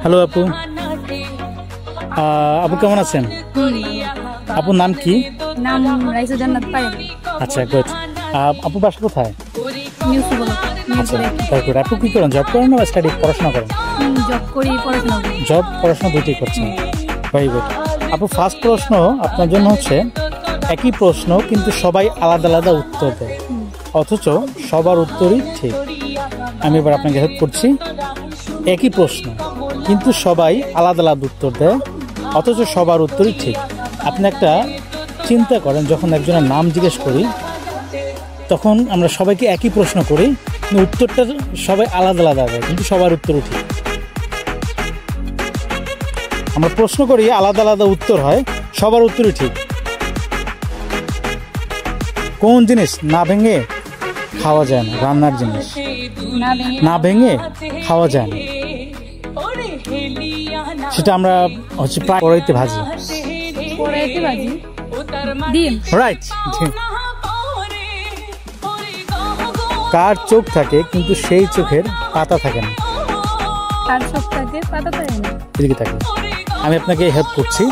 Hello আপু, আপু কেমন আছেন? আপুর নাম কি? নাম রাইসা জান্নাত পায়েল। আচ্ছা গুড। আপু বাসা কোথায়? আচ্ছা তারপর আপু কি করেন? জব করেন না স্টাডি পড়াশোনা করেন? জব করি, পড়াশোনা করি। জব পড়াশোনা দুইটাই করছেন, ভেরি গুড। আপু ফার্স্ট প্রশ্ন আপনার জন্য হচ্ছে, একই প্রশ্ন কিন্তু সবাই আলাদা আলাদা উত্তর দেয়, অথচ সবার উত্তরই ঠিক। আমি এবার আপনাকে হেল্প করছি। একই প্রশ্ন কিন্তু সবাই আলাদা আলাদা উত্তর দেয়, অথচ সবার উত্তরই ঠিক। আপনি একটা চিন্তা করেন, যখন একজনের নাম জিজ্ঞেস করি তখন আমরা সবাইকে একই প্রশ্ন করি, কিন্তু উত্তরটা সবাই আলাদা আলাদা দেয়, কিন্তু সবার উত্তরও ঠিক। আমরা প্রশ্ন করি, আলাদা আলাদা উত্তর হয়, সবার উত্তরই ঠিক। কোন জিনিস না ভেঙে খাওয়া যায় না? রান্নার জিনিস না ভেঙে খাওয়া যায় না, সেটা আমরা হচ্ছে কড়াইতে ভাজি। রাইট। কার চোখ থাকে কিন্তু সেই চোখের পাতা থাকে না? এদিকে থাকে। আমি আপনাকে হেল্প করছি,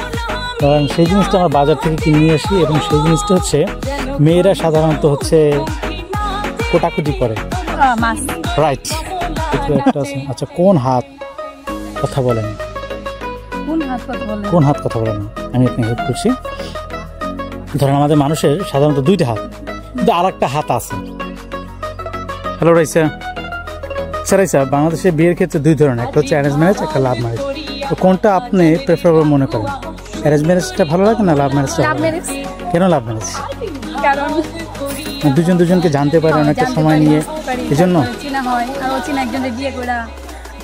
কারণ সেই জিনিসটা আমরা বাজার থেকে কিনে নিয়ে আসি, এবং সেই জিনিসটা হচ্ছে মেয়েরা সাধারণত হচ্ছে কোটাকুটি করে। রাইট। আচ্ছা, কোন হাত কথা বলেন? কোন হাত কথা বলেন? আমি আপনাকে হেল্প করছি। ধরেন আমাদের মানুষের সাধারণত দুইটা হাত, কিন্তু আর একটা হাত আছে। হ্যালো রাইসা। স্যার রাইসা, বাংলাদেশে বিয়ের ক্ষেত্রে দুই ধরনের, একটা হচ্ছে অ্যারেঞ্জ ম্যারেজ, একটা লাভ ম্যারেজ। তো কোনটা আপনি প্রেফারেবল মনে করেন? অ্যারেঞ্জ ম্যারেজটা ভালো লাগে না লাভ ম্যারেজটা? কেন লাভ ম্যারেজ? দুজন দুজনকে জানতে পারে অনেকটা সময় নিয়ে, এই জন্য।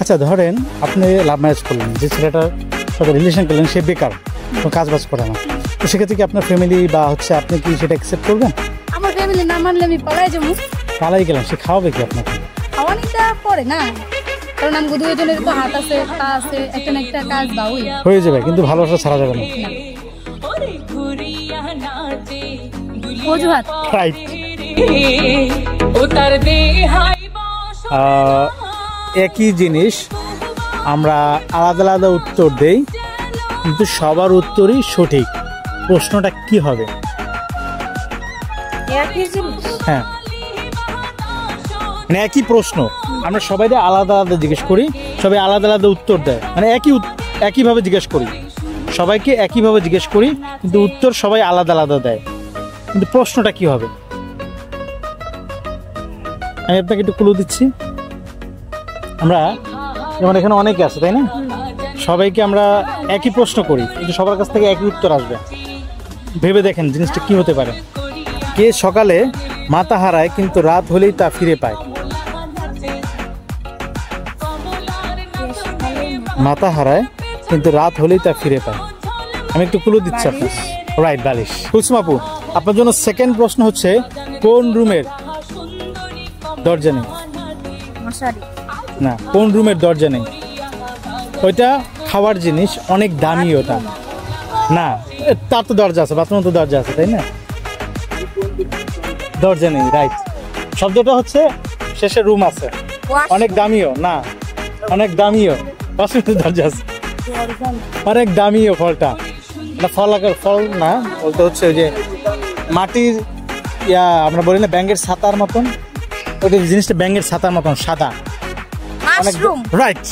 আচ্ছা ধরেন আপনি লাভ ম্যারেজ করলেন, যে ছেলেটার সাথে রিলেশন করলেন সে বেকার, কাজ বাজ করে না, তো সেক্ষেত্রে কি আপনার ফ্যামিলি বা হচ্ছে আপনি কি সেটা অ্যাকসেপ্ট করবেন? আমার ফ্যামিলি না মানলে আমি পলাই যাবো। পালাই গেলাম, সে খাওয়াবে কি আপনাকে? খাওয়ানিটা পরে না, কারণ আমি দুজনের তো হাত আছে, পা আছে, একটা না একটা কাজ বাউই হয়ে যাবে, কিন্তু ভালোবাসা ছাড়া যাবে না। অজুহাত। রাইট। একই জিনিস আমরা আলাদা আলাদা উত্তর দেই, কিন্তু সবার উত্তরই সঠিক। প্রশ্নটা কি হবে? হ্যাঁ, মানে একই প্রশ্ন আমরা সবাই আলাদা আলাদা জিজ্ঞেস করি, সবাই আলাদা আলাদা উত্তর দেয়, মানে একইভাবে জিজ্ঞেস করি, সবাইকে একইভাবে জিজ্ঞেস করি, কিন্তু উত্তর সবাই আলাদা আলাদা দেয়, কিন্তু প্রশ্নটা কি হবে? আমি আপনাকে একটু ক্লু দিচ্ছি। আমরা যেমন এখানে অনেকে আছে, তাই না? সবাইকে আমরা একই প্রশ্ন করি, কিন্তু সবার কাছ থেকে একই উত্তর আসবে। ভেবে দেখেন জিনিসটা কি হতে পারে। কে সকালে মাথা হারায় কিন্তু রাত হলেই তা ফিরে পায়? মাথা হারায় কিন্তু রাত হলেই তা ফিরে পায়। আমি একটু ক্লু দিচ্ছি আপনাকে। রাইট, বালিশ। কুলসুম আপু, আপনার জন্য সেকেন্ড প্রশ্ন হচ্ছে, কোন রুমের দরজা নেই? না, কোন রুমের দরজা নেই? ওইটা খাওয়ার জিনিস, অনেক দামি ওটা। না, তার তো দরজা আছে, বাথরুমে তো দরজা আছে, তাই না? দরজা নেই, রাইট। শব্দটা হচ্ছে শেষে রুম আছে, অনেক দামিও না, অনেক দামিও। বাথরুমে দরজা আছে, অনেক দামিও। ফলটা ফল আকার ফল না, বলতে হচ্ছে ওই যে মাটির আমরা বলি না ব্যাঙের ছাতার মতন, ওই জিনিসটা ব্যাঙের ছাতার মতন সাদা, অনেক। রাইট।